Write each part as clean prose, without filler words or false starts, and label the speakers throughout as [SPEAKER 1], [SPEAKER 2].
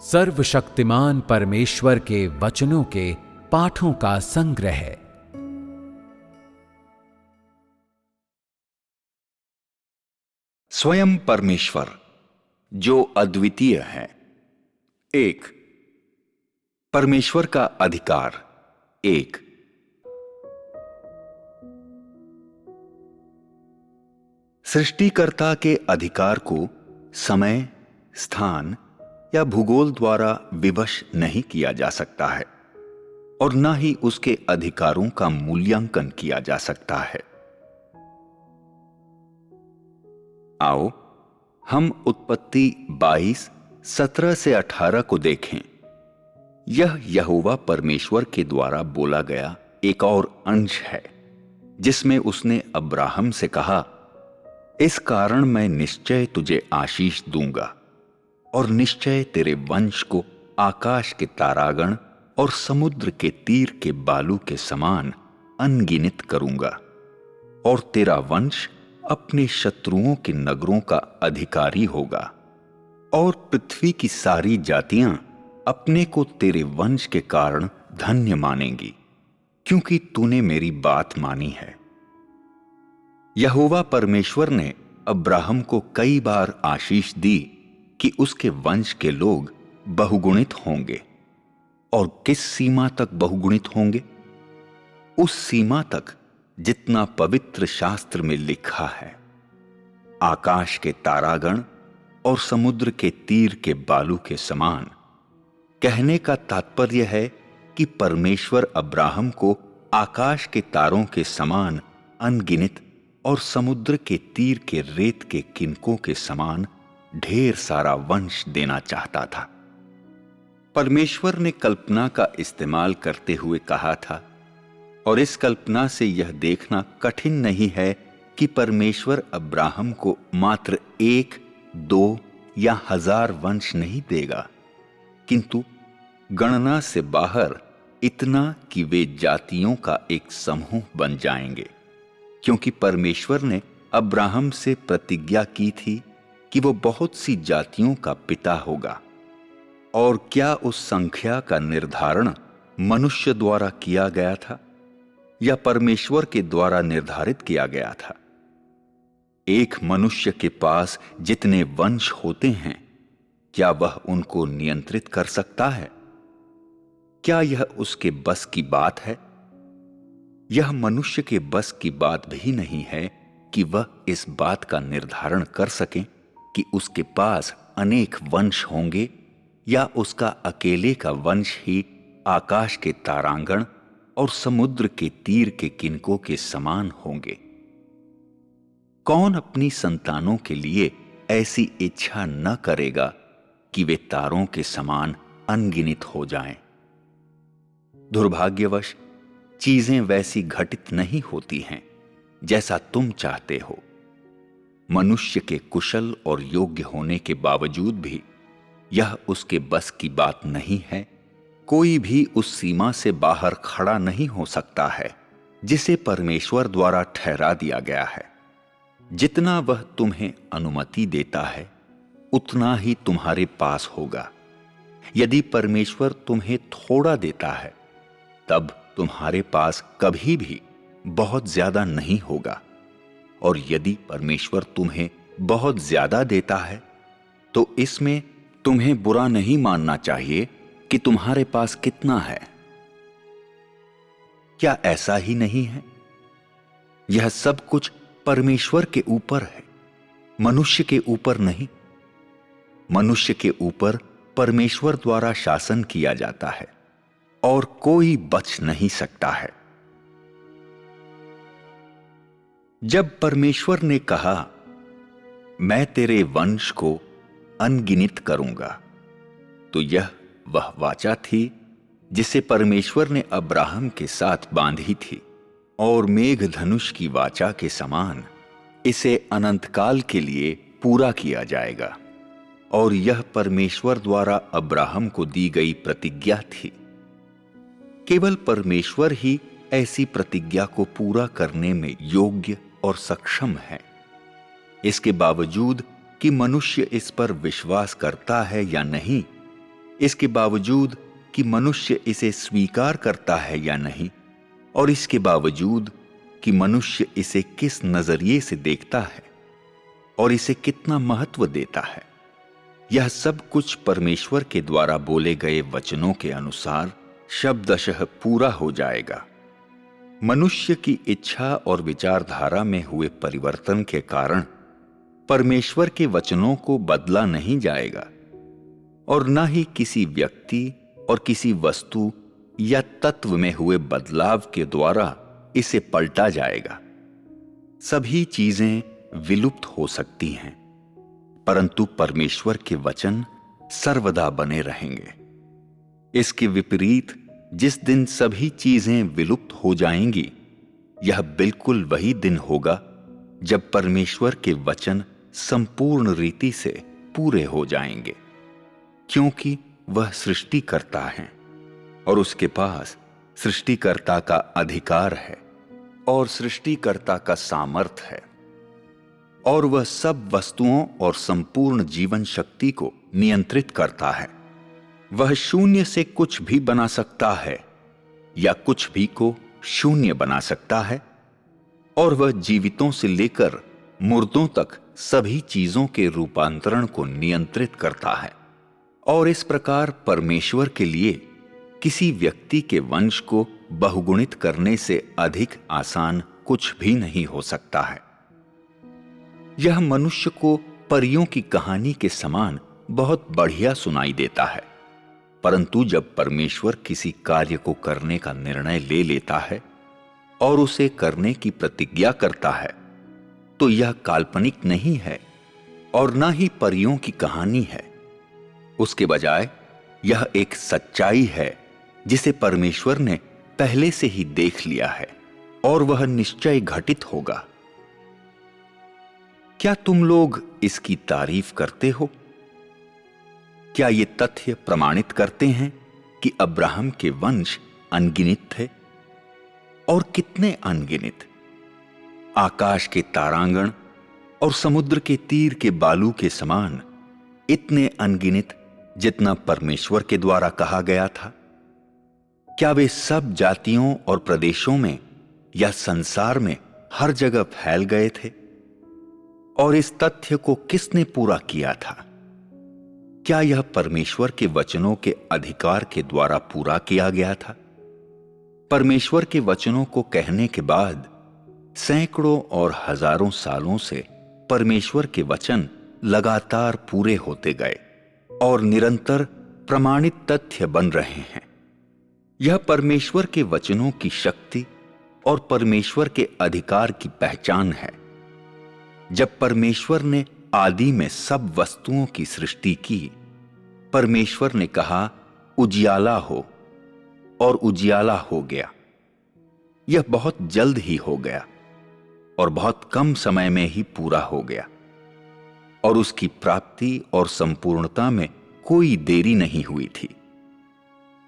[SPEAKER 1] सर्वशक्तिमान परमेश्वर के वचनों के पाठों का संग्रह है।
[SPEAKER 2] स्वयं परमेश्वर जो अद्वितीय है। एक, परमेश्वर का अधिकार। एक, सृष्टिकर्ता के अधिकार को समय, स्थान या भूगोल द्वारा विवश नहीं किया जा सकता है और न ही उसके अधिकारों का मूल्यांकन किया जा सकता है। आओ हम उत्पत्ति 22:17 से 18 को देखें। यह यहोवा परमेश्वर के द्वारा बोला गया एक और अंश है जिसमें उसने अब्राहम से कहा, इस कारण मैं निश्चय तुझे आशीष दूंगा और निश्चय तेरे वंश को आकाश के तारागण और समुद्र के तीर के बालू के समान अनगिनत करूंगा और तेरा वंश अपने शत्रुओं के नगरों का अधिकारी होगा और पृथ्वी की सारी जातियां अपने को तेरे वंश के कारण धन्य मानेंगी, क्योंकि तूने मेरी बात मानी है। यहोवा परमेश्वर ने अब्राहम को कई बार आशीष दी कि उसके वंश के लोग बहुगुणित होंगे। और किस सीमा तक बहुगुणित होंगे? उस सीमा तक जितना पवित्र शास्त्र में लिखा है, आकाश के तारागण और समुद्र के तीर के बालू के समान। कहने का तात्पर्य है कि परमेश्वर अब्राहम को आकाश के तारों के समान अनगिनत और समुद्र के तीर के रेत के किनकों के समान ढेर सारा वंश देना चाहता था। परमेश्वर ने कल्पना का इस्तेमाल करते हुए कहा था, और इस कल्पना से यह देखना कठिन नहीं है कि परमेश्वर अब्राहम को मात्र 1, 2 या 1000 वंश नहीं देगा, किंतु गणना से बाहर इतना कि वे जातियों का एक समूह बन जाएंगे, क्योंकि परमेश्वर ने अब्राहम से प्रतिज्ञा की थी कि वो बहुत सी जातियों का पिता होगा। और क्या उस संख्या का निर्धारण मनुष्य द्वारा किया गया था या परमेश्वर के द्वारा निर्धारित किया गया था? एक मनुष्य के पास जितने वंश होते हैं, क्या वह उनको नियंत्रित कर सकता है? क्या यह उसके बस की बात है? यह मनुष्य के बस की बात भी नहीं है कि वह इस बात का निर्धारण कर सके कि उसके पास अनेक वंश होंगे या उसका अकेले का वंश ही आकाश के तारांगण और समुद्र के तीर के किनकों के समान होंगे। कौन अपनी संतानों के लिए ऐसी इच्छा न करेगा कि वे तारों के समान अनगिनत हो जाएं? दुर्भाग्यवश चीजें वैसी घटित नहीं होती हैं जैसा तुम चाहते हो। मनुष्य के कुशल और योग्य होने के बावजूद भी यह उसके बस की बात नहीं है। कोई भी उस सीमा से बाहर खड़ा नहीं हो सकता है जिसे परमेश्वर द्वारा ठहरा दिया गया है। जितना वह तुम्हें अनुमति देता है, उतना ही तुम्हारे पास होगा। यदि परमेश्वर तुम्हें थोड़ा देता है, तब तुम्हारे पास कभी भी बहुत ज्यादा नहीं होगा, और यदि परमेश्वर तुम्हें बहुत ज्यादा देता है, तो इसमें तुम्हें बुरा नहीं मानना चाहिए कि तुम्हारे पास कितना है। क्या ऐसा ही नहीं है? यह सब कुछ परमेश्वर के ऊपर है, मनुष्य के ऊपर नहीं। मनुष्य के ऊपर परमेश्वर द्वारा शासन किया जाता है और कोई बच नहीं सकता है। जब परमेश्वर ने कहा, मैं तेरे वंश को अनगिनत करूंगा, तो यह वह वाचा थी जिसे परमेश्वर ने अब्राहम के साथ बांधी थी, और मेघधनुष की वाचा के समान इसे अनंतकाल के लिए पूरा किया जाएगा। और यह परमेश्वर द्वारा अब्राहम को दी गई प्रतिज्ञा थी। केवल परमेश्वर ही ऐसी प्रतिज्ञा को पूरा करने में योग्य और सक्षम है। इसके बावजूद कि मनुष्य इस पर विश्वास करता है या नहीं, इसके बावजूद कि मनुष्य इसे स्वीकार करता है या नहीं, और इसके बावजूद कि मनुष्य इसे किस नजरिए से देखता है और इसे कितना महत्व देता है, यह सब कुछ परमेश्वर के द्वारा बोले गए वचनों के अनुसार शब्दशः पूरा हो जाएगा। मनुष्य की इच्छा और विचारधारा में हुए परिवर्तन के कारण परमेश्वर के वचनों को बदला नहीं जाएगा, और न ही किसी व्यक्ति और किसी वस्तु या तत्व में हुए बदलाव के द्वारा इसे पलटा जाएगा। सभी चीजें विलुप्त हो सकती हैं, परंतु परमेश्वर के वचन सर्वदा बने रहेंगे। इसके विपरीत जिस दिन सभी चीजें विलुप्त हो जाएंगी, यह बिल्कुल वही दिन होगा जब परमेश्वर के वचन संपूर्ण रीति से पूरे हो जाएंगे, क्योंकि वह सृष्टिकर्ता है और उसके पास सृष्टिकर्ता का अधिकार है और सृष्टिकर्ता का सामर्थ है, और वह सब वस्तुओं और संपूर्ण जीवन शक्ति को नियंत्रित करता है। वह शून्य से कुछ भी बना सकता है या कुछ भी को शून्य बना सकता है, और वह जीवितों से लेकर मुर्दों तक सभी चीजों के रूपांतरण को नियंत्रित करता है। और इस प्रकार परमेश्वर के लिए किसी व्यक्ति के वंश को बहुगुणित करने से अधिक आसान कुछ भी नहीं हो सकता है। यह मनुष्य को परियों की कहानी के समान बहुत बढ़िया सुनाई देता है, परंतु जब परमेश्वर किसी कार्य को करने का निर्णय ले लेता है और उसे करने की प्रतिज्ञा करता है, तो यह काल्पनिक नहीं है और न ही परियों की कहानी है। उसके बजाय यह एक सच्चाई है जिसे परमेश्वर ने पहले से ही देख लिया है, और वह निश्चय घटित होगा। क्या तुम लोग इसकी तारीफ करते हो? क्या ये तथ्य प्रमाणित करते हैं कि अब्राहम के वंश अनगिनत थे? और कितने अनगिनत! आकाश के तारांगण और समुद्र के तीर के बालू के समान इतने अनगिनत जितना परमेश्वर के द्वारा कहा गया था। क्या वे सब जातियों और प्रदेशों में या संसार में हर जगह फैल गए थे? और इस तथ्य को किसने पूरा किया था? क्या यह परमेश्वर के वचनों के अधिकार के द्वारा पूरा किया गया था? परमेश्वर के वचनों को कहने के बाद सैकड़ों और हजारों सालों से परमेश्वर के वचन लगातार पूरे होते गए और निरंतर प्रमाणित तथ्य बन रहे हैं। यह परमेश्वर के वचनों की शक्ति और परमेश्वर के अधिकार की पहचान है। जब परमेश्वर ने आदि में सब वस्तुओं की सृष्टि की, परमेश्वर ने कहा उजियाला हो, और उजियाला हो गया। यह बहुत जल्द ही हो गया और बहुत कम समय में ही पूरा हो गया, और उसकी प्राप्ति और संपूर्णता में कोई देरी नहीं हुई थी।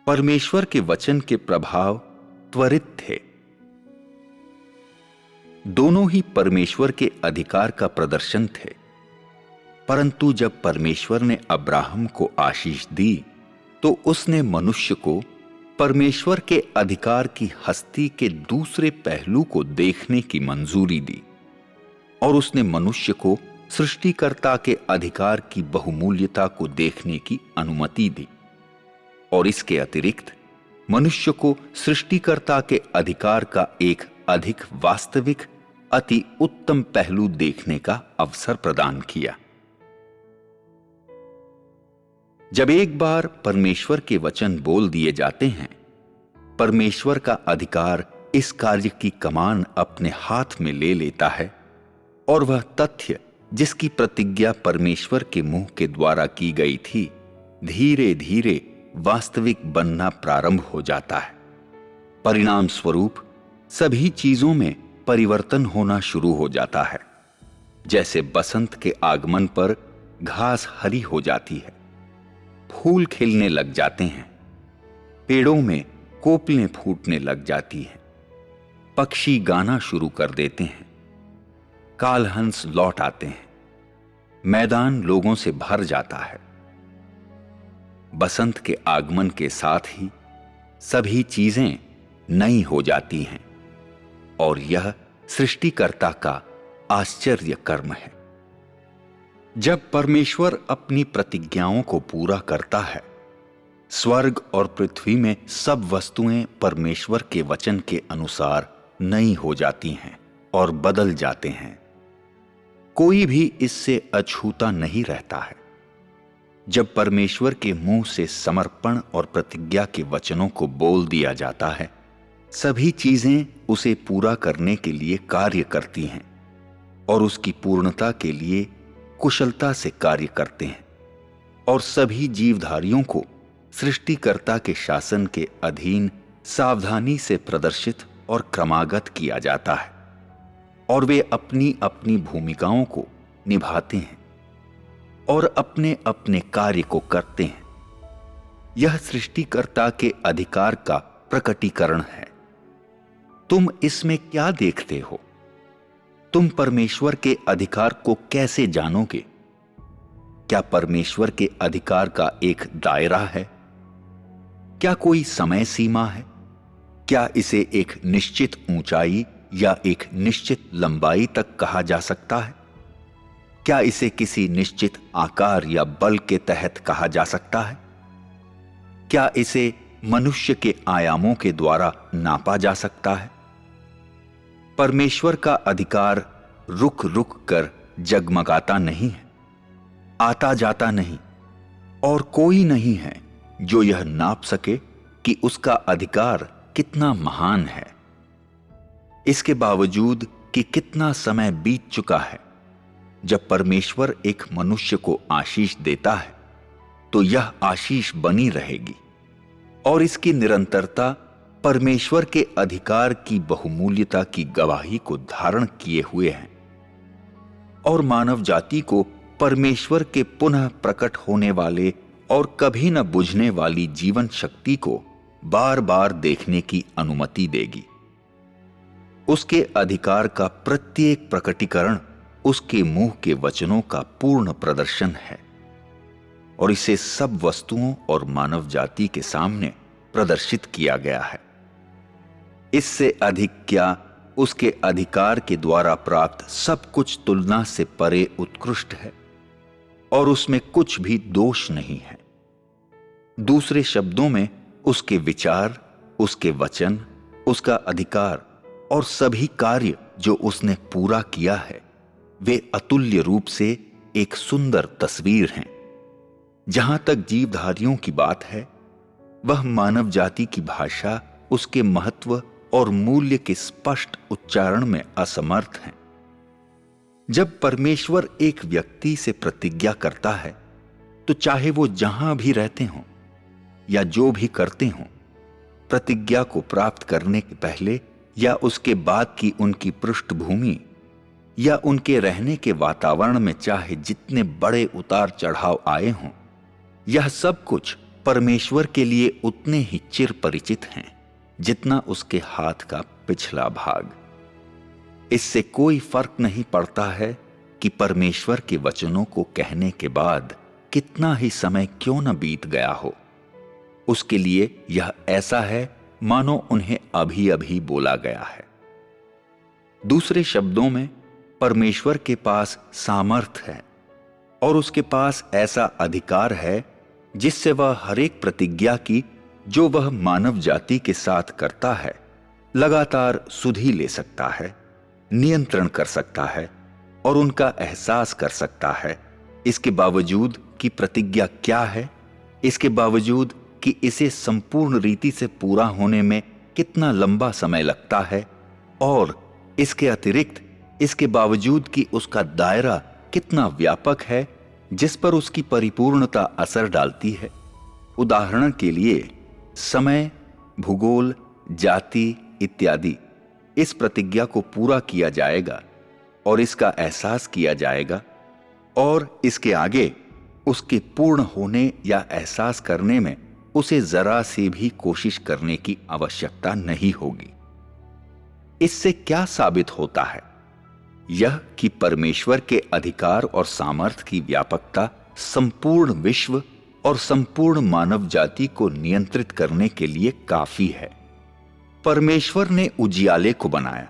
[SPEAKER 2] परमेश्वर के वचन के प्रभाव त्वरित थे। दोनों ही परमेश्वर के अधिकार का प्रदर्शन थे। परंतु जब परमेश्वर ने अब्राहम को आशीष दी, तो उसने मनुष्य को परमेश्वर के अधिकार की हस्ती के दूसरे पहलू को देखने की मंजूरी दी, और उसने मनुष्य को सृष्टिकर्ता के अधिकार की बहुमूल्यता को देखने की अनुमति दी, और इसके अतिरिक्त मनुष्य को सृष्टिकर्ता के अधिकार का एक अधिक वास्तविक, अति उत्तम पहलू देखने का अवसर प्रदान किया। जब एक बार परमेश्वर के वचन बोल दिए जाते हैं, परमेश्वर का अधिकार इस कार्य की कमान अपने हाथ में ले लेता है, और वह तथ्य जिसकी प्रतिज्ञा परमेश्वर के मुंह के द्वारा की गई थी, धीरे धीरे वास्तविक बनना प्रारंभ हो जाता है। परिणाम स्वरूप सभी चीजों में परिवर्तन होना शुरू हो जाता है। जैसे बसंत के आगमन पर घास हरी हो जाती है, फूल खिलने लग जाते हैं, पेड़ों में कोपलें फूटने लग जाती हैं, पक्षी गाना शुरू कर देते हैं, कालहंस लौट आते हैं, मैदान लोगों से भर जाता है, बसंत के आगमन के साथ ही सभी चीजें नई हो जाती हैं और यह सृष्टिकर्ता का आश्चर्य कर्म है। जब परमेश्वर अपनी प्रतिज्ञाओं को पूरा करता है, स्वर्ग और पृथ्वी में सब वस्तुएं परमेश्वर के वचन के अनुसार नई हो जाती हैं और बदल जाते हैं। कोई भी इससे अछूता नहीं रहता है। जब परमेश्वर के मुंह से समर्पण और प्रतिज्ञा के वचनों को बोल दिया जाता है, सभी चीजें उसे पूरा करने के लिए कार्य करती हैं और उसकी पूर्णता के लिए कुशलता से कार्य करते हैं और सभी जीवधारियों को सृष्टिकर्ता के शासन के अधीन सावधानी से प्रदर्शित और क्रमागत किया जाता है और वे अपनी अपनी भूमिकाओं को निभाते हैं और अपने अपने कार्य को करते हैं। यह सृष्टिकर्ता के अधिकार का प्रकटीकरण है। तुम इसमें क्या देखते हो? तुम परमेश्वर के अधिकार को कैसे जानोगे? क्या परमेश्वर के अधिकार का एक दायरा है? क्या कोई समय सीमा है? क्या इसे एक निश्चित ऊंचाई या एक निश्चित लंबाई तक कहा जा सकता है? क्या इसे किसी निश्चित आकार या बल के तहत कहा जा सकता है? क्या इसे मनुष्य के आयामों के द्वारा नापा जा सकता है? परमेश्वर का अधिकार रुक रुक कर जगमगाता नहीं है, आता जाता नहीं, और कोई नहीं है जो यह नाप सके कि उसका अधिकार कितना महान है। इसके बावजूद कि कितना समय बीत चुका है, जब परमेश्वर एक मनुष्य को आशीष देता है तो यह आशीष बनी रहेगी और इसकी निरंतरता परमेश्वर के अधिकार की बहुमूल्यता की गवाही को धारण किए हुए है और मानव जाति को परमेश्वर के पुनः प्रकट होने वाले और कभी न बुझने वाली जीवन शक्ति को बार बार देखने की अनुमति देगी। उसके अधिकार का प्रत्येक प्रकटीकरण उसके मुंह के वचनों का पूर्ण प्रदर्शन है और इसे सब वस्तुओं और मानव जाति के सामने प्रदर्शित किया गया है। इससे अधिक क्या उसके अधिकार के द्वारा प्राप्त सब कुछ तुलना से परे उत्कृष्ट है और उसमें कुछ भी दोष नहीं है। दूसरे शब्दों में उसके विचार, उसके वचन, उसका अधिकार और सभी कार्य जो उसने पूरा किया है, वे अतुल्य रूप से एक सुंदर तस्वीर हैं। जहां तक जीवधारियों की बात है, वह मानव जाति की भाषा उसके महत्व और मूल्य के स्पष्ट उच्चारण में असमर्थ हैं। जब परमेश्वर एक व्यक्ति से प्रतिज्ञा करता है, तो चाहे वो जहां भी रहते हों या जो भी करते हों, प्रतिज्ञा को प्राप्त करने के पहले या उसके बाद की उनकी पृष्ठभूमि या उनके रहने के वातावरण में चाहे जितने बड़े उतार चढ़ाव आए हों, यह सब कुछ परमेश्वर के लिए उतने ही चिर परिचित हैं जितना उसके हाथ का पिछला भाग। इससे कोई फर्क नहीं पड़ता है कि परमेश्वर के वचनों को कहने के बाद कितना ही समय क्यों न बीत गया हो। उसके लिए यह ऐसा है मानो उन्हें अभी अभी बोला गया है। दूसरे शब्दों में, परमेश्वर के पास सामर्थ्य है और उसके पास ऐसा अधिकार है जिससे वह हर एक प्रतिज्ञा की जो वह मानव जाति के साथ करता है लगातार सुधि ले सकता है, नियंत्रण कर सकता है और उनका एहसास कर सकता है। इसके बावजूद कि प्रतिज्ञा क्या है, इसके बावजूद कि इसे संपूर्ण रीति से पूरा होने में कितना लंबा समय लगता है, और इसके अतिरिक्त इसके बावजूद कि उसका दायरा कितना व्यापक है जिस पर उसकी परिपूर्णता असर डालती है। उदाहरण के लिए समय, भूगोल, जाति इत्यादि, इस प्रतिज्ञा को पूरा किया जाएगा और इसका एहसास किया जाएगा, और इसके आगे उसके पूर्ण होने या एहसास करने में उसे जरा से भी कोशिश करने की आवश्यकता नहीं होगी। इससे क्या साबित होता है? यह कि परमेश्वर के अधिकार और सामर्थ्य की व्यापकता संपूर्ण विश्व और संपूर्ण मानव जाति को नियंत्रित करने के लिए काफी है। परमेश्वर ने उजियाले को बनाया।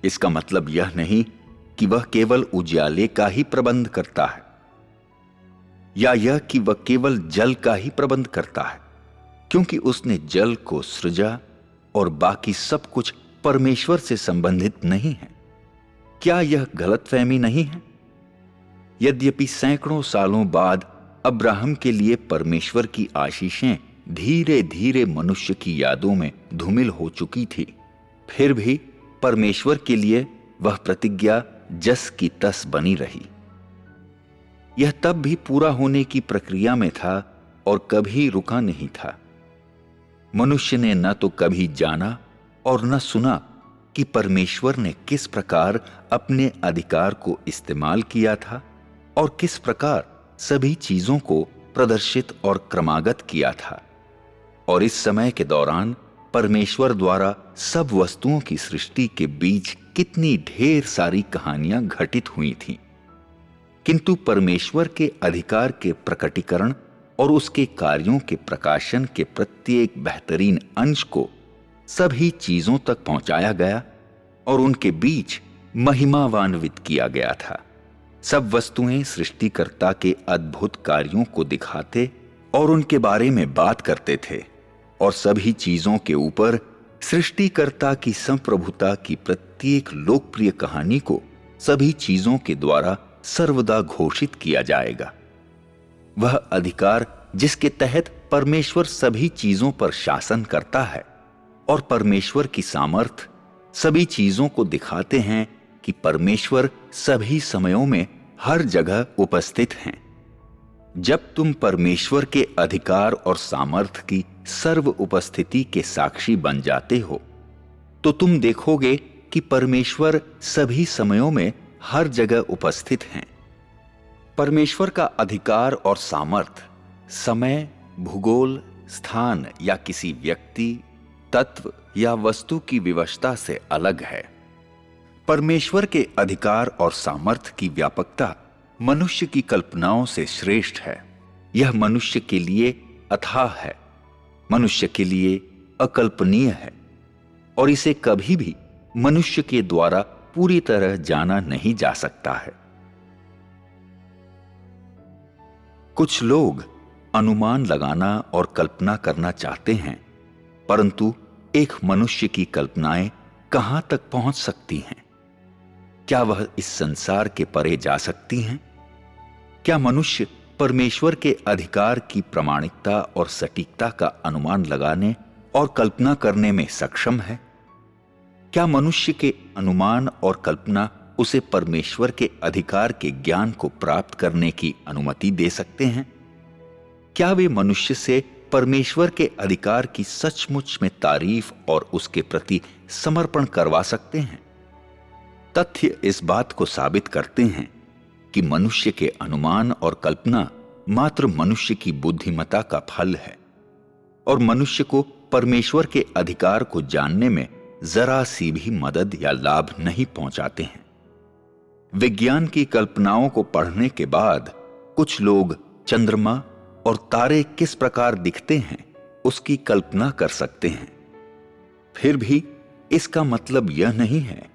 [SPEAKER 2] इसका मतलब यह नहीं कि वह केवल उजियाले का ही प्रबंध करता है, या यह कि वह केवल जल का ही प्रबंध करता है, क्योंकि उसने जल को सृजा और बाकी सब कुछ परमेश्वर से संबंधित नहीं है। क्या यह गलतफहमी नहीं है? यद्यपि सैकड़ों सालों बाद अब्राहम के लिए परमेश्वर की आशीषें धीरे धीरे मनुष्य की यादों में धूमिल हो चुकी थी, फिर भी परमेश्वर के लिए वह प्रतिज्ञा जस की तस बनी रही। यह तब भी पूरा होने की प्रक्रिया में था और कभी रुका नहीं था। मनुष्य ने न तो कभी जाना और न सुना कि परमेश्वर ने किस प्रकार अपने अधिकार को इस्तेमाल किया था और किस प्रकार सभी चीजों को प्रदर्शित और क्रमागत किया था। और इस समय के दौरान परमेश्वर द्वारा सब वस्तुओं की सृष्टि के बीच कितनी ढेर सारी कहानियां घटित हुई थीं। किंतु परमेश्वर के अधिकार के प्रकटीकरण और उसके कार्यों के प्रकाशन के प्रत्येक बेहतरीन अंश को सभी चीजों तक पहुंचाया गया और उनके बीच महिमावान्वित किया गया था। सब वस्तुएं सृष्टिकर्ता के अद्भुत कार्यों को दिखाते और उनके बारे में बात करते थे, और सभी चीजों के ऊपर सृष्टिकर्ता की संप्रभुता की प्रत्येक लोकप्रिय कहानी को सभी चीजों के द्वारा सर्वदा घोषित किया जाएगा। वह अधिकार जिसके तहत परमेश्वर सभी चीजों पर शासन करता है और परमेश्वर की सामर्थ सभी चीजों को दिखाते हैं कि परमेश्वर सभी समयों में हर जगह उपस्थित हैं। जब तुम परमेश्वर के अधिकार और सामर्थ की सर्व उपस्थिति के साक्षी बन जाते हो, तो तुम देखोगे कि परमेश्वर सभी समयों में हर जगह उपस्थित हैं। परमेश्वर का अधिकार और सामर्थ समय, भूगोल, स्थान या किसी व्यक्ति, तत्व या वस्तु की विवशता से अलग है। परमेश्वर के अधिकार और सामर्थ की व्यापकता मनुष्य की कल्पनाओं से श्रेष्ठ है। यह मनुष्य के लिए अथाह है, मनुष्य के लिए अकल्पनीय है, और इसे कभी भी मनुष्य के द्वारा पूरी तरह जाना नहीं जा सकता है। कुछ लोग अनुमान लगाना और कल्पना करना चाहते हैं, परंतु एक मनुष्य की कल्पनाएं कहां तक पहुंच सकती हैं? क्या वह इस संसार के परे जा सकती हैं? क्या मनुष्य परमेश्वर के अधिकार की प्रामाणिकता और सटीकता का अनुमान लगाने और कल्पना करने में सक्षम है? क्या मनुष्य के अनुमान और कल्पना उसे परमेश्वर के अधिकार के ज्ञान को प्राप्त करने की अनुमति दे सकते हैं? क्या वे मनुष्य से परमेश्वर के अधिकार की सचमुच में तारीफ और उसके प्रति समर्पण करवा सकते हैं? तथ्य इस बात को साबित करते हैं कि मनुष्य के अनुमान और कल्पना मात्र मनुष्य की बुद्धिमत्ता का फल है और मनुष्य को परमेश्वर के अधिकार को जानने में जरा सी भी मदद या लाभ नहीं पहुंचाते हैं। विज्ञान की कल्पनाओं को पढ़ने के बाद कुछ लोग चंद्रमा और तारे किस प्रकार दिखते हैं उसकी कल्पना कर सकते हैं। फिर भी इसका मतलब यह नहीं है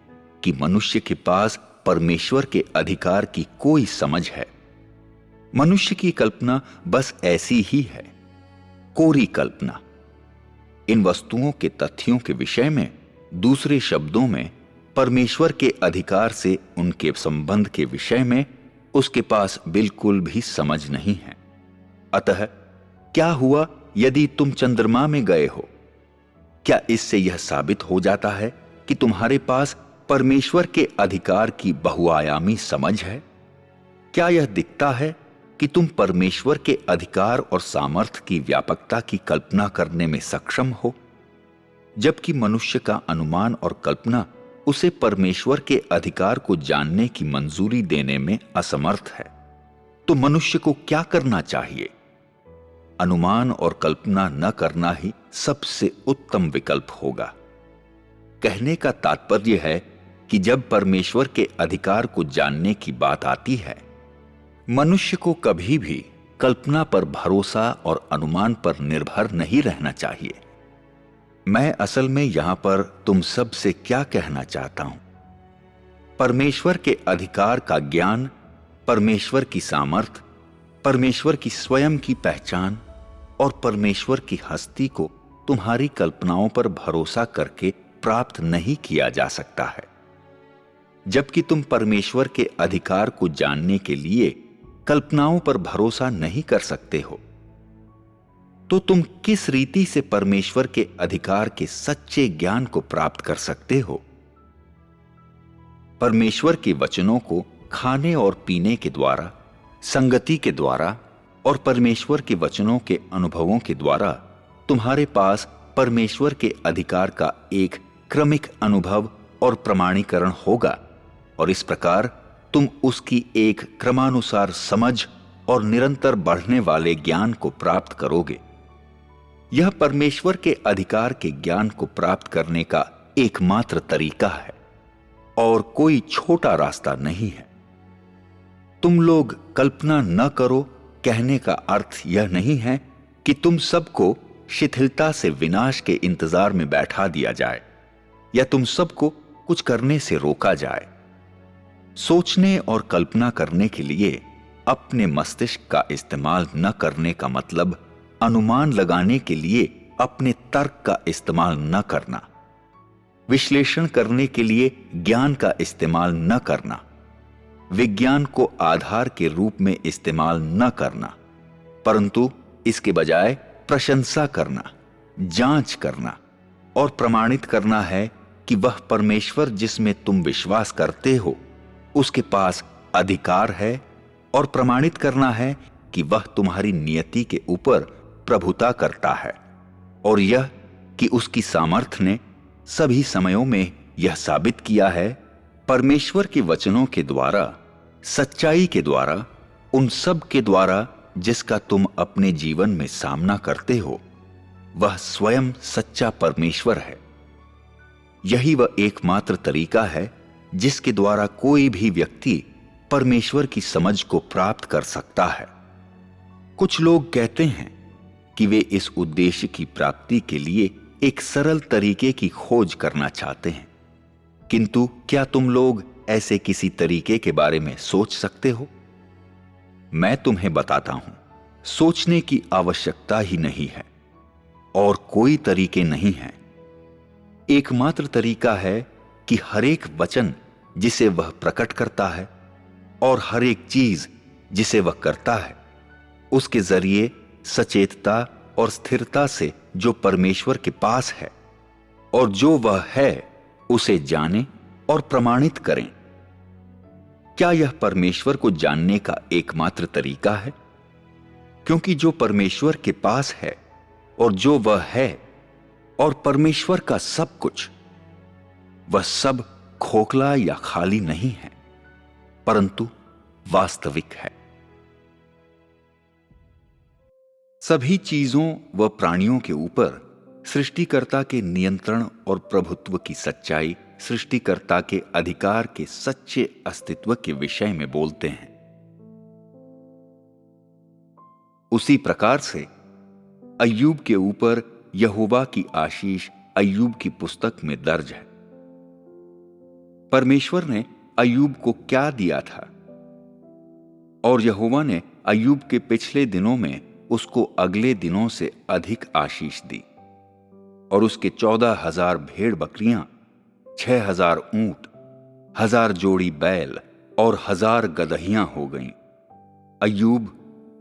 [SPEAKER 2] कि मनुष्य के पास परमेश्वर के अधिकार की कोई समझ है। मनुष्य की कल्पना बस ऐसी ही है, कोरी कल्पना। इन वस्तुओं के तथ्यों के विषय में, दूसरे शब्दों में, परमेश्वर के अधिकार से उनके संबंध के विषय में उसके पास बिल्कुल भी समझ नहीं है। अतः क्या हुआ यदि तुम चंद्रमा में गए हो? क्या इससे यह साबित हो जाता है कि तुम्हारे पास परमेश्वर के अधिकार की बहुआयामी समझ है? क्या यह दिखता है कि तुम परमेश्वर के अधिकार और सामर्थ्य की व्यापकता की कल्पना करने में सक्षम हो? जबकि मनुष्य का अनुमान और कल्पना उसे परमेश्वर के अधिकार को जानने की मंजूरी देने में असमर्थ है, तो मनुष्य को क्या करना चाहिए? अनुमान और कल्पना न करना ही सबसे उत्तम विकल्प होगा। कहने का तात्पर्य है कि जब परमेश्वर के अधिकार को जानने की बात आती है, मनुष्य को कभी भी कल्पना पर भरोसा और अनुमान पर निर्भर नहीं रहना चाहिए। मैं असल में यहां पर तुम सब से क्या कहना चाहता हूं? परमेश्वर के अधिकार का ज्ञान, परमेश्वर की सामर्थ, परमेश्वर की स्वयं की पहचान और परमेश्वर की हस्ती को तुम्हारी कल्पनाओं पर भरोसा करके प्राप्त नहीं किया जा सकता है। जबकि तुम परमेश्वर के अधिकार को जानने के लिए कल्पनाओं पर भरोसा नहीं कर सकते हो, तो तुम किस रीति से परमेश्वर के अधिकार के सच्चे ज्ञान को प्राप्त कर सकते हो? परमेश्वर के वचनों को खाने और पीने के द्वारा, संगति के द्वारा और परमेश्वर के वचनों के अनुभवों के द्वारा तुम्हारे पास परमेश्वर के अधिकार का एक क्रमिक अनुभव और प्रमाणीकरण होगा, और इस प्रकार तुम उसकी एक क्रमानुसार समझ और निरंतर बढ़ने वाले ज्ञान को प्राप्त करोगे। यह परमेश्वर के अधिकार के ज्ञान को प्राप्त करने का एकमात्र तरीका है और कोई छोटा रास्ता नहीं है। तुम लोग कल्पना न करो कहने का अर्थ यह नहीं है कि तुम सबको शिथिलता से विनाश के इंतजार में बैठा दिया जाए या तुम सबको कुछ करने से रोका जाए। सोचने और कल्पना करने के लिए अपने मस्तिष्क का इस्तेमाल न करने का मतलब अनुमान लगाने के लिए अपने तर्क का इस्तेमाल न करना, विश्लेषण करने के लिए ज्ञान का इस्तेमाल न करना, विज्ञान को आधार के रूप में इस्तेमाल न करना, परंतु इसके बजाय प्रशंसा करना, जांच करना और प्रमाणित करना है कि वह परमेश्वर जिसमें तुम विश्वास करते हो उसके पास अधिकार है, और प्रमाणित करना है कि वह तुम्हारी नियति के ऊपर प्रभुता करता है, और यह कि उसकी सामर्थ्य ने सभी समयों में यह साबित किया है परमेश्वर के वचनों के द्वारा, सच्चाई के द्वारा, उन सब के द्वारा जिसका तुम अपने जीवन में सामना करते हो। वह स्वयं सच्चा परमेश्वर है। यही वह एकमात्र तरीका है जिसके द्वारा कोई भी व्यक्ति परमेश्वर की समझ को प्राप्त कर सकता है। कुछ लोग कहते हैं कि वे इस उद्देश्य की प्राप्ति के लिए एक सरल तरीके की खोज करना चाहते हैं, किंतु क्या तुम लोग ऐसे किसी तरीके के बारे में सोच सकते हो? मैं तुम्हें बताता हूं, सोचने की आवश्यकता ही नहीं है और कोई तरीके नहीं हैं। एकमात्र तरीका है कि हर एक वचन जिसे वह प्रकट करता है और हर एक चीज जिसे वह करता है, उसके जरिए सचेतता और स्थिरता से जो परमेश्वर के पास है और जो वह है उसे जाने और प्रमाणित करें। क्या यह परमेश्वर को जानने का एकमात्र तरीका है? क्योंकि जो परमेश्वर के पास है और जो वह है और परमेश्वर का सब कुछ, वह सब खोखला या खाली नहीं है, परंतु वास्तविक है। सभी चीजों व प्राणियों के ऊपर सृष्टिकर्ता के नियंत्रण और प्रभुत्व की सच्चाई सृष्टिकर्ता के अधिकार के सच्चे अस्तित्व के विषय में बोलते हैं। उसी प्रकार से अय्यूब के ऊपर यहोवा की आशीष अय्यूब की पुस्तक में दर्ज है। परमेश्वर ने अय्यूब को क्या दिया था, और यहोवा ने अय्यूब के पिछले दिनों में उसको अगले दिनों से अधिक आशीष दी, और उसके 14,000 भेड़ बकरियां, 6,000 ऊंट, 1,000 जोड़ी बैल और 1,000 गदहियां हो गईं। अय्यूब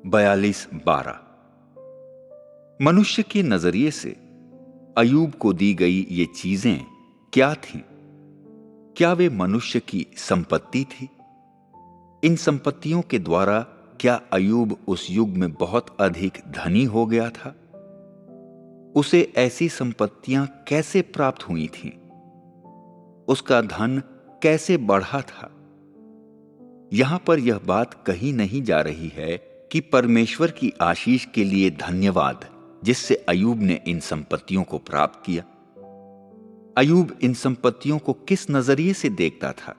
[SPEAKER 2] 42:12। मनुष्य के नजरिए से अय्यूब को दी गई ये चीजें क्या थीं? क्या वे मनुष्य की संपत्ति थी? इन संपत्तियों के द्वारा क्या अय्यूब उस युग में बहुत अधिक धनी हो गया था? उसे ऐसी संपत्तियां कैसे प्राप्त हुई थीं? उसका धन कैसे बढ़ा था? यहां पर यह बात कही नहीं जा रही है कि परमेश्वर की आशीष के लिए धन्यवाद जिससे अय्यूब ने इन संपत्तियों को प्राप्त किया। अय्यूब इन संपत्तियों को किस नजरिए से देखता था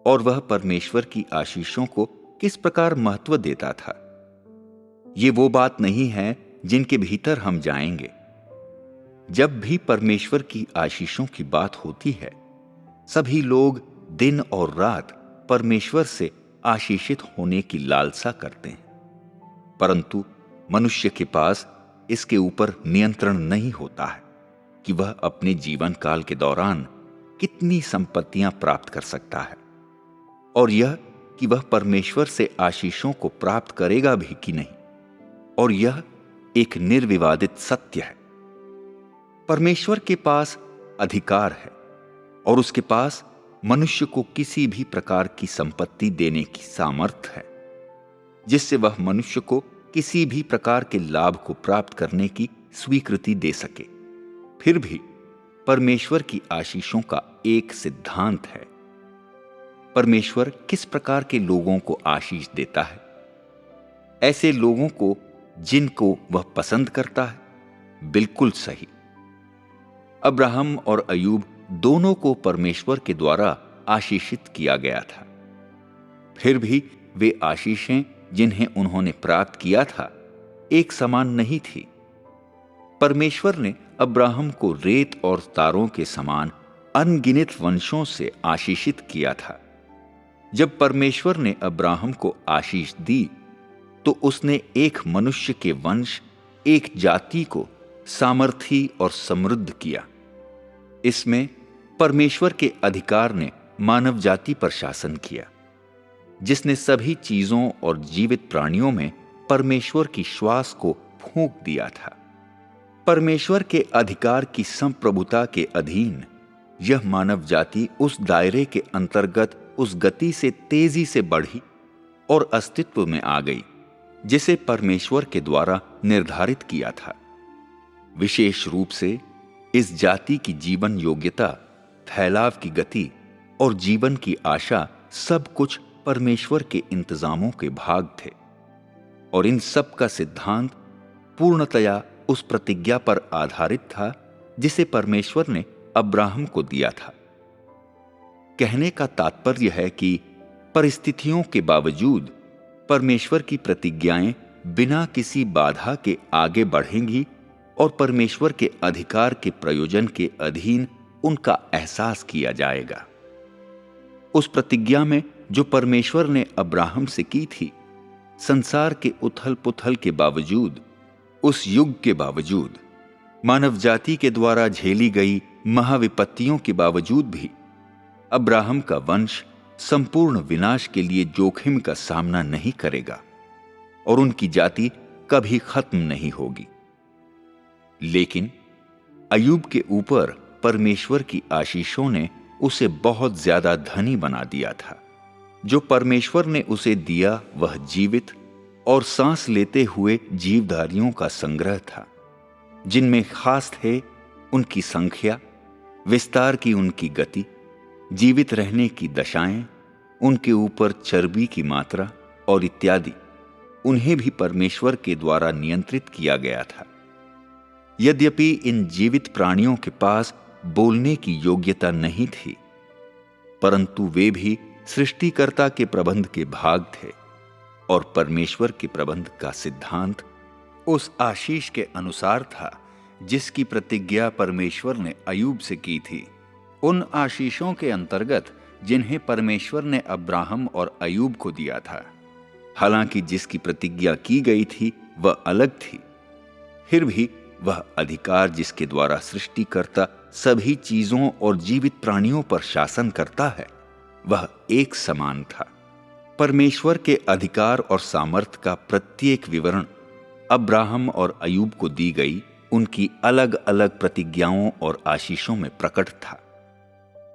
[SPEAKER 2] और वह परमेश्वर की आशीषों को किस प्रकार महत्व देता था? ये वो बात नहीं है जिनके भीतर हम जाएंगे। जब भी परमेश्वर की आशीषों की बात होती है, सभी लोग दिन और रात परमेश्वर से आशीषित होने की लालसा करते हैं, परंतु मनुष्य के पास इसके ऊपर नियंत्रण नहीं होता है कि वह अपने जीवन काल के दौरान कितनी संपत्तियां प्राप्त कर सकता है, और यह कि वह परमेश्वर से आशीषों को प्राप्त करेगा भी कि नहीं। और यह एक निर्विवादित सत्य है। परमेश्वर के पास अधिकार है और उसके पास मनुष्य को किसी भी प्रकार की संपत्ति देने की सामर्थ्य है, जिससे वह मनुष्य को किसी भी प्रकार के लाभ को प्राप्त करने की स्वीकृति दे सके। फिर भी परमेश्वर की आशीषों का एक सिद्धांत है। परमेश्वर किस प्रकार के लोगों को आशीष देता है? ऐसे लोगों को जिनको वह पसंद करता है। बिल्कुल सही। अब्राहम और अय्यूब दोनों को परमेश्वर के द्वारा आशीषित किया गया था। फिर भी वे आशीषें जिन्हें उन्होंने प्राप्त किया था, एक समान नहीं थी। परमेश्वर ने अब्राहम को रेत और तारों के समान अनगिनत वंशों से आशीषित किया था। जब परमेश्वर ने अब्राहम को आशीष दी, तो उसने एक मनुष्य के वंश, एक जाति को सामर्थी और समृद्ध किया। इसमें परमेश्वर के अधिकार ने मानव जाति पर शासन किया, जिसने सभी चीजों और जीवित प्राणियों में परमेश्वर की श्वास को फूंक दिया था। परमेश्वर के अधिकार की संप्रभुता के अधीन यह मानव जाति उस दायरे के अंतर्गत उस गति से तेजी से बढ़ी और अस्तित्व में आ गई जिसे परमेश्वर के द्वारा निर्धारित किया था। विशेष रूप से इस जाति की जीवन योग्यता, फैलाव की गति और जीवन की आशा सब कुछ परमेश्वर के इंतजामों के भाग थे, और इन सब का सिद्धांत पूर्णतया उस प्रतिज्ञा पर आधारित था जिसे परमेश्वर ने अब्राहम को दिया था। कहने का तात्पर्य है कि परिस्थितियों के बावजूद परमेश्वर की प्रतिज्ञाएं बिना किसी बाधा के आगे बढ़ेंगी और परमेश्वर के अधिकार के प्रयोजन के अधीन उनका एहसास किया जाएगा। उस प्रतिज्ञा में जो परमेश्वर ने अब्राहम से की थी, संसार के उथल पुथल के बावजूद, उस युग के बावजूद, मानव जाति के द्वारा झेली गई महाविपत्तियों के बावजूद भी अब्राहम का वंश संपूर्ण विनाश के लिए जोखिम का सामना नहीं करेगा और उनकी जाति कभी खत्म नहीं होगी। लेकिन अय्यूब के ऊपर परमेश्वर की आशीषों ने उसे बहुत ज्यादा धनी बना दिया था। जो परमेश्वर ने उसे दिया वह जीवित और सांस लेते हुए जीवधारियों का संग्रह था, जिनमें खास थे उनकी संख्या, विस्तार की उनकी गति, जीवित रहने की दशाएं, उनके ऊपर चर्बी की मात्रा और इत्यादि। उन्हें भी परमेश्वर के द्वारा नियंत्रित किया गया था। यद्यपि इन जीवित प्राणियों के पास बोलने की योग्यता नहीं थी, परंतु वे भी सृष्टिकर्ता के प्रबंध के भाग थे, और परमेश्वर के प्रबंध का सिद्धांत उस आशीष के अनुसार था जिसकी प्रतिज्ञा परमेश्वर ने अय्यूब से की थी। उन आशीषों के अंतर्गत जिन्हें परमेश्वर ने अब्राहम और अय्यूब को दिया था। हालांकि जिसकी प्रतिज्ञा की गई थी वह अलग थी, फिर भी वह अधिकार जिसके द्वारा सृष्टिकर्ता सभी चीजों और जीवित प्राणियों पर शासन करता है, वह एक समान था। परमेश्वर के अधिकार और सामर्थ्य का प्रत्येक विवरण अब्राहम और अय्यूब को दी गई उनकी अलग अलग प्रतिज्ञाओं और आशीषों में प्रकट था,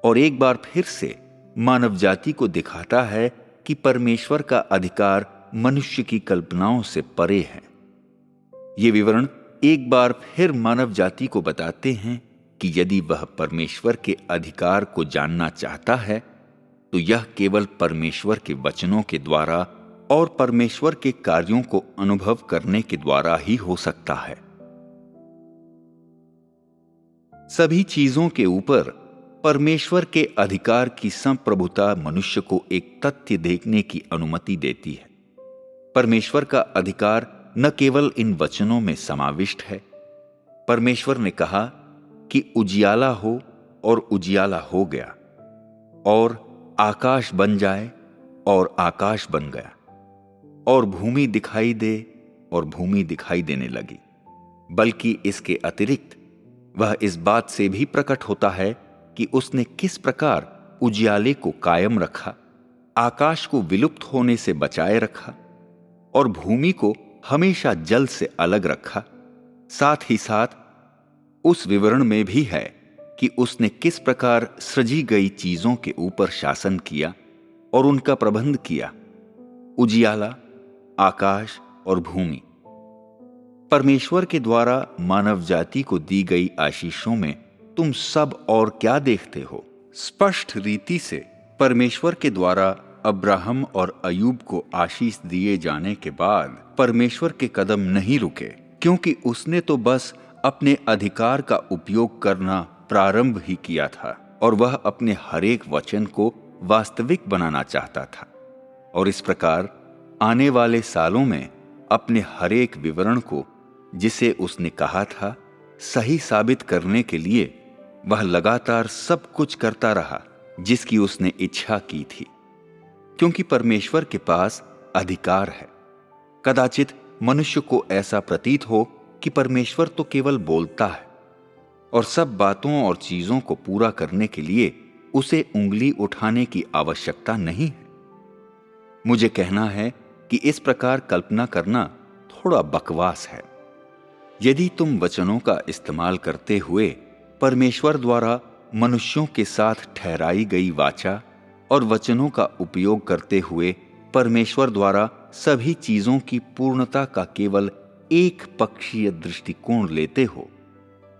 [SPEAKER 2] और एक बार फिर से मानव जाति को दिखाता है कि परमेश्वर का अधिकार मनुष्य की कल्पनाओं से परे है। ये विवरण एक बार फिर मानव जाति को बताते हैं कि यदि वह परमेश्वर के अधिकार को जानना चाहता है, तो यह केवल परमेश्वर के वचनों के द्वारा और परमेश्वर के कार्यों को अनुभव करने के द्वारा ही हो सकता है। सभी चीजों के ऊपर परमेश्वर के अधिकार की संप्रभुता मनुष्य को एक तथ्य देखने की अनुमति देती है। परमेश्वर का अधिकार न केवल इन वचनों में समाविष्ट है। परमेश्वर ने कहा कि उजियाला हो और उजियाला हो गया, और आकाश बन जाए और आकाश बन गया, और भूमि दिखाई दे और भूमि दिखाई देने लगी। बल्कि इसके अतिरिक्त वह इस बात से भी प्रकट होता है कि उसने किस प्रकार उजियाले को कायम रखा, आकाश को विलुप्त होने से बचाए रखा और भूमि को हमेशा जल से अलग रखा। साथ ही साथ उस विवरण में भी है कि उसने किस प्रकार सृजी गई चीजों के ऊपर शासन किया और उनका प्रबंध किया। उजियाला, आकाश और भूमि। परमेश्वर के द्वारा मानव जाति को दी गई आशीषों में तुम सब और क्या देखते हो? स्पष्ट रीति से परमेश्वर के द्वारा अब्राहम और अय्यूब को आशीष दिए जाने के बाद परमेश्वर के कदम नहीं रुके, क्योंकि उसने तो बस अपने अधिकार का उपयोग करना प्रारंभ ही किया था और वह अपने हरेक वचन को वास्तविक बनाना चाहता था। और इस प्रकार आने वाले सालों में अपने हरेक विवरण को, जिसे उसने कहा था, सही साबित करने के लिए वह लगातार सब कुछ करता रहा जिसकी उसने इच्छा की थी, क्योंकि परमेश्वर के पास अधिकार है। कदाचित मनुष्य को ऐसा प्रतीत हो कि परमेश्वर तो केवल बोलता है और सब बातों और चीजों को पूरा करने के लिए उसे उंगली उठाने की आवश्यकता नहीं है। मुझे कहना है कि इस प्रकार कल्पना करना थोड़ा बकवास है। यदि तुम वचनों का इस्तेमाल करते हुए परमेश्वर द्वारा मनुष्यों के साथ ठहराई गई वाचा और वचनों का उपयोग करते हुए परमेश्वर द्वारा सभी चीजों की पूर्णता का केवल एक पक्षीय दृष्टिकोण लेते हो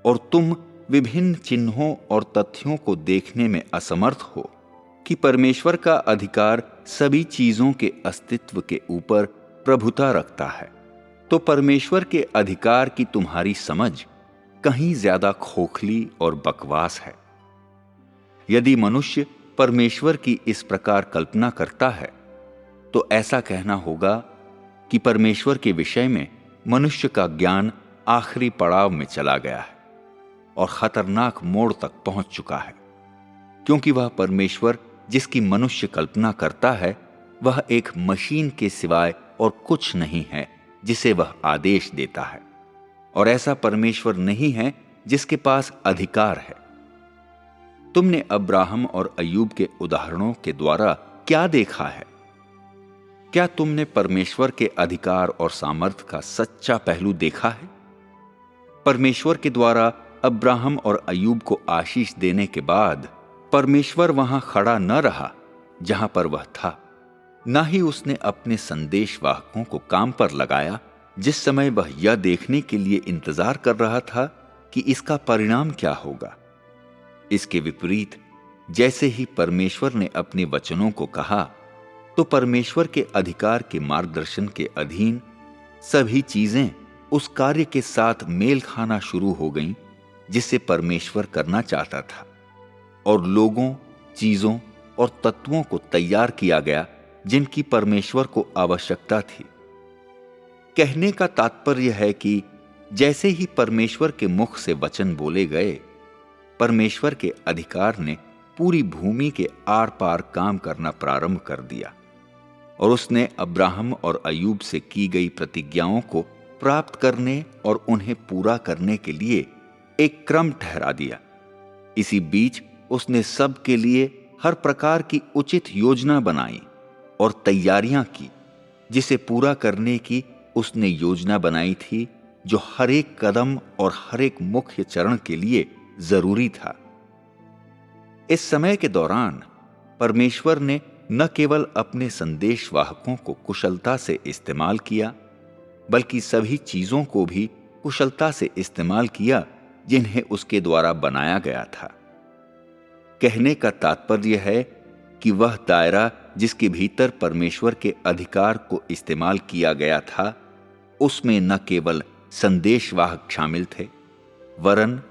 [SPEAKER 2] और तुम विभिन्न चिन्हों और तथ्यों को देखने में असमर्थ हो कि परमेश्वर का अधिकार सभी चीजों के अस्तित्व के ऊपर प्रभुता रखता है, तो परमेश्वर के अधिकार की तुम्हारी समझ कहीं ज्यादा खोखली और बकवास है। यदि मनुष्य परमेश्वर की इस प्रकार कल्पना करता है तो ऐसा कहना होगा कि परमेश्वर के विषय में मनुष्य का ज्ञान आखिरी पड़ाव में चला गया है और खतरनाक मोड़ तक पहुंच चुका है, क्योंकि वह परमेश्वर जिसकी मनुष्य कल्पना करता है वह एक मशीन के सिवाय और कुछ नहीं है जिसे वह आदेश देता है, और ऐसा परमेश्वर नहीं है जिसके पास अधिकार है। तुमने अब्राहम और अय्यूब के उदाहरणों के द्वारा क्या देखा है? क्या तुमने परमेश्वर के अधिकार और सामर्थ्य का सच्चा पहलू देखा है? परमेश्वर के द्वारा अब्राहम और अय्यूब को आशीष देने के बाद परमेश्वर वहां खड़ा न रहा जहां पर वह था, ना ही उसने अपने संदेशवाहकों को काम पर लगाया जिस समय वह यह देखने के लिए इंतजार कर रहा था कि इसका परिणाम क्या होगा। इसके विपरीत, जैसे ही परमेश्वर ने अपने वचनों को कहा तो परमेश्वर के अधिकार के मार्गदर्शन के अधीन सभी चीजें उस कार्य के साथ मेल खाना शुरू हो गईं जिसे परमेश्वर करना चाहता था, और लोगों, चीजों और तत्वों को तैयार किया गया जिनकी परमेश्वर को आवश्यकता थी। कहने का तात्पर्य है कि जैसे ही परमेश्वर के मुख से वचन बोले गए, परमेश्वर के अधिकार ने पूरी भूमि के आर पार काम करना प्रारंभ कर दिया और उसने अब्राहम और अय्यूब से की गई प्रतिज्ञाओं को प्राप्त करने और उन्हें पूरा करने के लिए एक क्रम ठहरा दिया। इसी बीच उसने सब के लिए हर प्रकार की उचित योजना बनाई और तैयारियां की, जिसे पूरा करने की उसने योजना बनाई थी, जो हर एक कदम और हर एक मुख्य चरण के लिए जरूरी था। इस समय के दौरान परमेश्वर ने न केवल अपने संदेशवाहकों को कुशलता से इस्तेमाल किया, बल्कि सभी चीजों को भी कुशलता से इस्तेमाल किया जिन्हें उसके द्वारा बनाया गया था। कहने का तात्पर्य है कि वह दायरा जिसके भीतर परमेश्वर के अधिकार को इस्तेमाल किया गया था, उसमें न केवल संदेशवाहक शामिल थे, वरन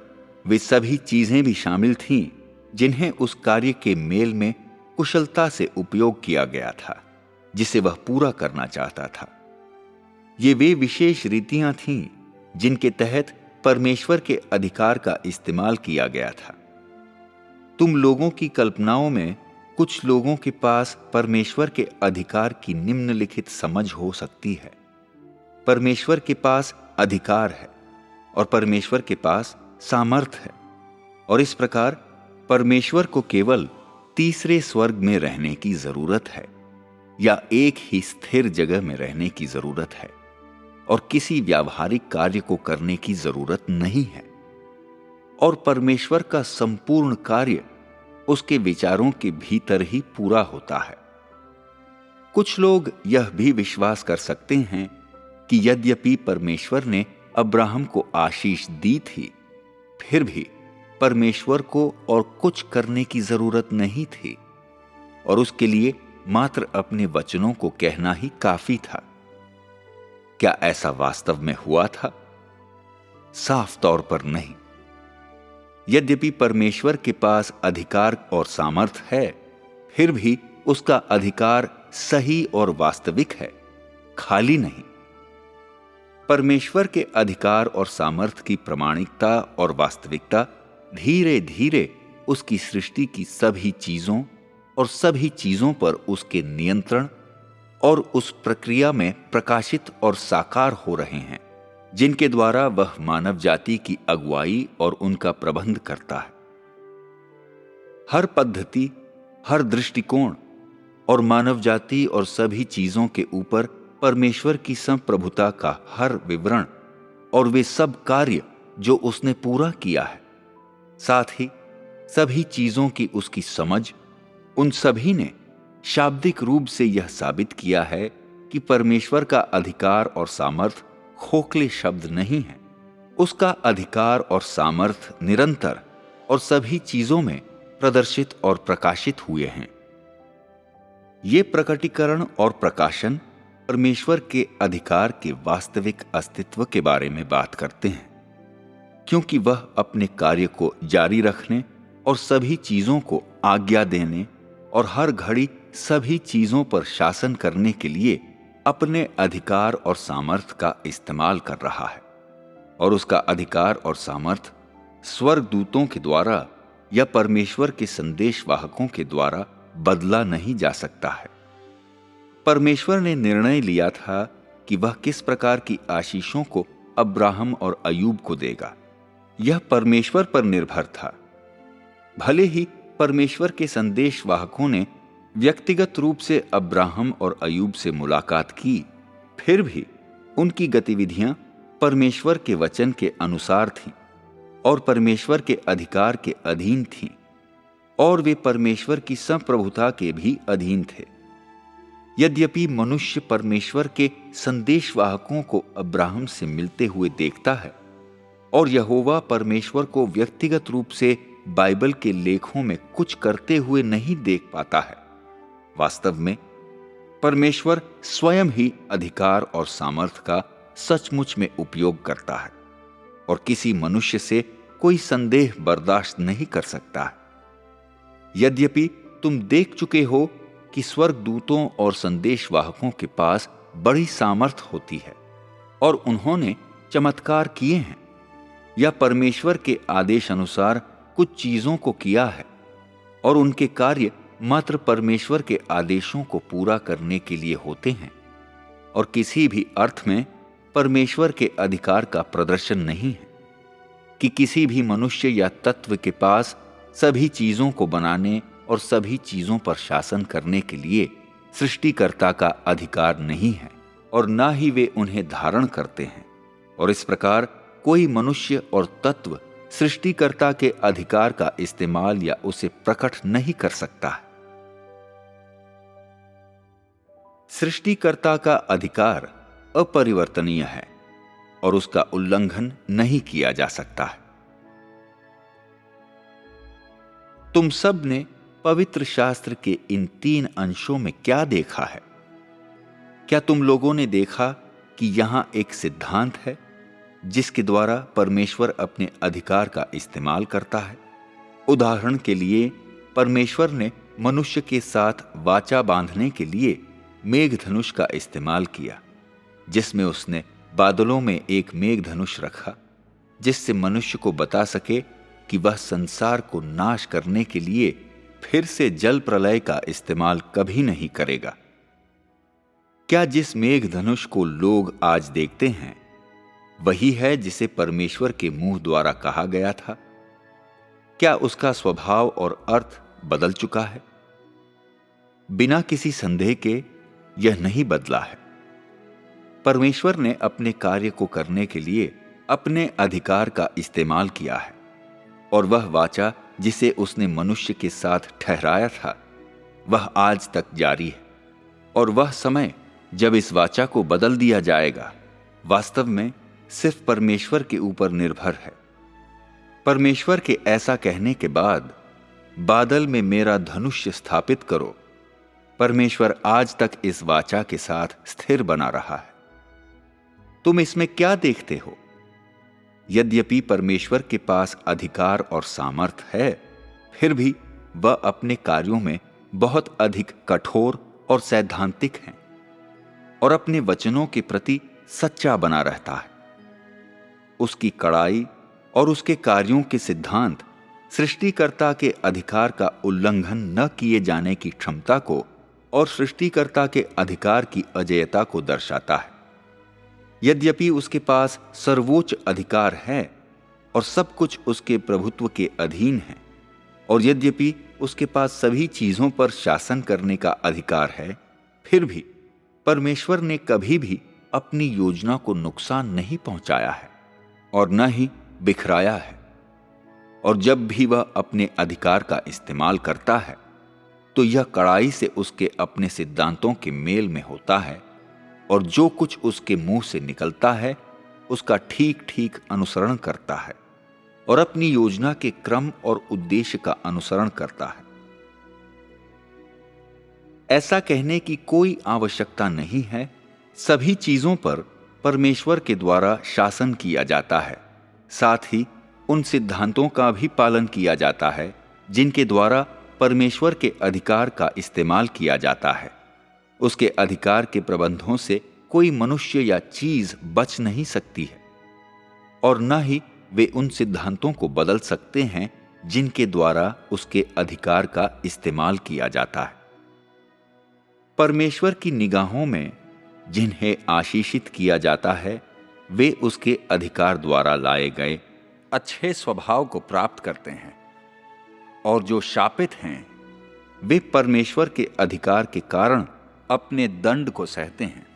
[SPEAKER 2] वे सभी चीजें भी शामिल थीं जिन्हें उस कार्य के मेल में कुशलता से उपयोग किया गया था, जिसे वह पूरा करना चाहता था। ये वे विशेष रीतियां थीं जिनके तहत परमेश्वर के अधिकार का इस्तेमाल किया गया था। तुम लोगों की कल्पनाओं में कुछ लोगों के पास परमेश्वर के अधिकार की निम्नलिखित समझ हो सकती है। परमेश्वर के पास अधिकार है और परमेश्वर के पास सामर्थ्य है, और इस प्रकार परमेश्वर को केवल तीसरे स्वर्ग में रहने की जरूरत है या एक ही स्थिर जगह में रहने की जरूरत है, और किसी व्यावहारिक कार्य को करने की जरूरत नहीं है। और परमेश्वर का संपूर्ण कार्य उसके विचारों के भीतर ही पूरा होता है। कुछ लोग यह भी विश्वास कर सकते हैं कि यद्यपि परमेश्वर ने अब्राहम को आशीष दी थी, फिर भी परमेश्वर को और कुछ करने की जरूरत नहीं थी, और उसके लिए मात्र अपने वचनों को कहना ही काफी था। क्या ऐसा वास्तव में हुआ था? साफ तौर पर नहीं। यद्यपि परमेश्वर के पास अधिकार और सामर्थ्य है, फिर भी उसका अधिकार सही और वास्तविक है, खाली नहीं। परमेश्वर के अधिकार और सामर्थ्य की प्रामाणिकता और वास्तविकता धीरे धीरे उसकी सृष्टि की सभी चीजों और सभी चीजों पर उसके नियंत्रण और उस प्रक्रिया में प्रकाशित और साकार हो रहे हैं जिनके द्वारा वह मानव जाति की अगुवाई और उनका प्रबंध करता है। हर पद्धति, हर दृष्टिकोण और मानव जाति और सभी चीजों के ऊपर परमेश्वर की संप्रभुता का हर विवरण और वे सब कार्य जो उसने पूरा किया है, साथ ही सभी चीजों की उसकी समझ, उन सभी ने शाब्दिक रूप से यह साबित किया है कि परमेश्वर का अधिकार और सामर्थ्य खोखले शब्द नहीं है। उसका अधिकार और सामर्थ्य निरंतर और सभी चीजों में प्रदर्शित और प्रकाशित हुए हैं। ये प्रकटीकरण और प्रकाशन परमेश्वर के अधिकार के वास्तविक अस्तित्व के बारे में बात करते हैं, क्योंकि वह अपने कार्य को जारी रखने और सभी चीजों को आज्ञा देने और हर घड़ी सभी चीजों पर शासन करने के लिए अपने अधिकार और सामर्थ्य का इस्तेमाल कर रहा है, और उसका अधिकार और सामर्थ्य स्वर्गदूतों के द्वारा या परमेश्वर के संदेशवाहकों के द्वारा बदला नहीं जा सकता है। परमेश्वर ने निर्णय लिया था कि वह किस प्रकार की आशीषों को अब्राहम और अयूब को देगा। यह परमेश्वर पर निर्भर था। भले ही परमेश्वर के संदेशवाहकों ने व्यक्तिगत रूप से अब्राहम और अयूब से मुलाकात की, फिर भी उनकी गतिविधियां परमेश्वर के वचन के अनुसार थीं और परमेश्वर के अधिकार के अधीन थीं, और वे परमेश्वर की संप्रभुता के भी अधीन थे। यद्यपि मनुष्य परमेश्वर के संदेशवाहकों को अब्राहम से मिलते हुए देखता है और यहोवा परमेश्वर को व्यक्तिगत रूप से बाइबल के लेखों में कुछ करते हुए नहीं देख पाता है, वास्तव में परमेश्वर स्वयं ही अधिकार और सामर्थ्य का सचमुच में उपयोग करता है, और किसी मनुष्य से कोई संदेह बर्दाश्त नहीं कर सकता है। यद्यपि तुम देख चुके हो कि स्वर्गदूतों और संदेशवाहकों के पास बड़ी सामर्थ होती है और उन्होंने चमत्कार किए हैं या परमेश्वर के आदेश अनुसार कुछ चीजों को किया है, और उनके कार्य मात्र परमेश्वर के आदेशों को पूरा करने के लिए होते हैं और किसी भी अर्थ में परमेश्वर के अधिकार का प्रदर्शन नहीं है कि किसी भी मनुष्य या तत्व के पास सभी चीजों को बनाने और सभी चीजों पर शासन करने के लिए सृष्टिकर्ता का अधिकार नहीं है, और ना ही वे उन्हें धारण करते हैं, और इस प्रकार कोई मनुष्य और तत्व सृष्टिकर्ता के अधिकार का इस्तेमाल या उसे प्रकट नहीं कर सकता है। सृष्टिकर्ता का अधिकार अपरिवर्तनीय है और उसका उल्लंघन नहीं किया जा सकता है। तुम सब ने पवित्र शास्त्र के इन 3 अंशों में क्या देखा है? क्या तुम लोगों ने देखा कि यहां एक सिद्धांत है जिसके द्वारा परमेश्वर अपने अधिकार का इस्तेमाल करता है? उदाहरण के लिए, परमेश्वर ने मनुष्य के साथ वाचा बांधने के लिए मेघधनुष का इस्तेमाल किया, जिसमें उसने बादलों में एक मेघ धनुष रखा, जिससे मनुष्य को बता सके कि वह संसार को नाश करने के लिए फिर से जल प्रलय का इस्तेमाल कभी नहीं करेगा। क्या जिस मेघ धनुष को लोग आज देखते हैं वही है जिसे परमेश्वर के मुंह द्वारा कहा गया था? क्या उसका स्वभाव और अर्थ बदल चुका है? बिना किसी संदेह के यह नहीं बदला है। परमेश्वर ने अपने कार्य को करने के लिए अपने अधिकार का इस्तेमाल किया है, और वह वाचा जिसे उसने मनुष्य के साथ ठहराया था वह आज तक जारी है। और वह समय जब इस वाचा को बदल दिया जाएगा वास्तव में सिर्फ परमेश्वर के ऊपर निर्भर है। परमेश्वर के ऐसा कहने के बाद, बादल में मेरा धनुष स्थापित करो, परमेश्वर आज तक इस वाचा के साथ स्थिर बना रहा है। तुम इसमें क्या देखते हो? यद्यपि परमेश्वर के पास अधिकार और सामर्थ है, फिर भी वह अपने कार्यों में बहुत अधिक कठोर और सैद्धांतिक है और अपने वचनों के प्रति सच्चा बना रहता है। उसकी कड़ाई और उसके कार्यों के सिद्धांत सृष्टिकर्ता के अधिकार का उल्लंघन न किए जाने की क्षमता को और सृष्टिकर्ता के अधिकार की अजेयता को दर्शाता है। यद्यपि उसके पास सर्वोच्च अधिकार है और सब कुछ उसके प्रभुत्व के अधीन है, और यद्यपि उसके पास सभी चीजों पर शासन करने का अधिकार है, फिर भी परमेश्वर ने कभी भी अपनी योजना को नुकसान नहीं पहुंचाया है और न ही बिखराया है। और जब भी वह अपने अधिकार का इस्तेमाल करता है तो यह कड़ाई से उसके अपने सिद्धांतों के मेल में होता है, और जो कुछ उसके मुंह से निकलता है उसका ठीक ठीक अनुसरण करता है और अपनी योजना के क्रम और उद्देश्य का अनुसरण करता है। ऐसा कहने की कोई आवश्यकता नहीं है। सभी चीजों पर परमेश्वर के द्वारा शासन किया जाता है, साथ ही उन सिद्धांतों का भी पालन किया जाता है जिनके द्वारा परमेश्वर के अधिकार का इस्तेमाल किया जाता है। उसके अधिकार के प्रबंधों से कोई मनुष्य या चीज बच नहीं सकती है, और न ही वे उन सिद्धांतों को बदल सकते हैं जिनके द्वारा उसके अधिकार का इस्तेमाल किया जाता है। परमेश्वर की निगाहों में जिन्हें आशीषित किया जाता है वे उसके अधिकार द्वारा लाए गए अच्छे स्वभाव को प्राप्त करते हैं, और जो शापित हैं वे परमेश्वर के अधिकार के कारण अपने दंड को सहते हैं।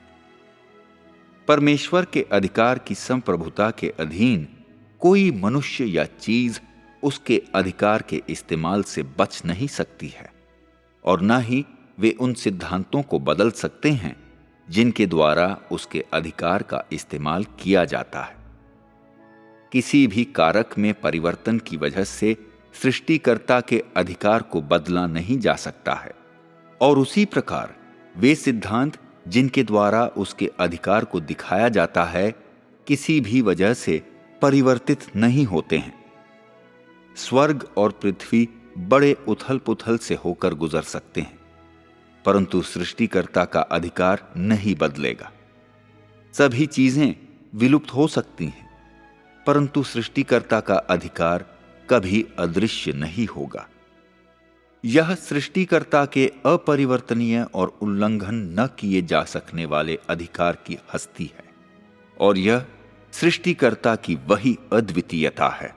[SPEAKER 2] परमेश्वर के अधिकार की संप्रभुता के अधीन कोई मनुष्य या चीज उसके अधिकार के इस्तेमाल से बच नहीं सकती है, और न ही वे उन सिद्धांतों को बदल सकते हैं जिनके द्वारा उसके अधिकार का इस्तेमाल किया जाता है। किसी भी कारक में परिवर्तन की वजह से सृष्टिकर्ता के अधिकार को बदला नहीं जा सकता है, और उसी प्रकार वे सिद्धांत जिनके द्वारा उसके अधिकार को दिखाया जाता है किसी भी वजह से परिवर्तित नहीं होते हैं। स्वर्ग और पृथ्वी बड़े उथल पुथल से होकर गुजर सकते हैं, परंतु सृष्टिकर्ता का अधिकार नहीं बदलेगा। सभी चीजें विलुप्त हो सकती हैं, परंतु सृष्टिकर्ता का अधिकार कभी अदृश्य नहीं होगा। यह सृष्टिकर्ता के अपरिवर्तनीय और उल्लंघन न किए जा सकने वाले अधिकार की हस्ती है, और यह सृष्टिकर्ता की वही अद्वितीयता है।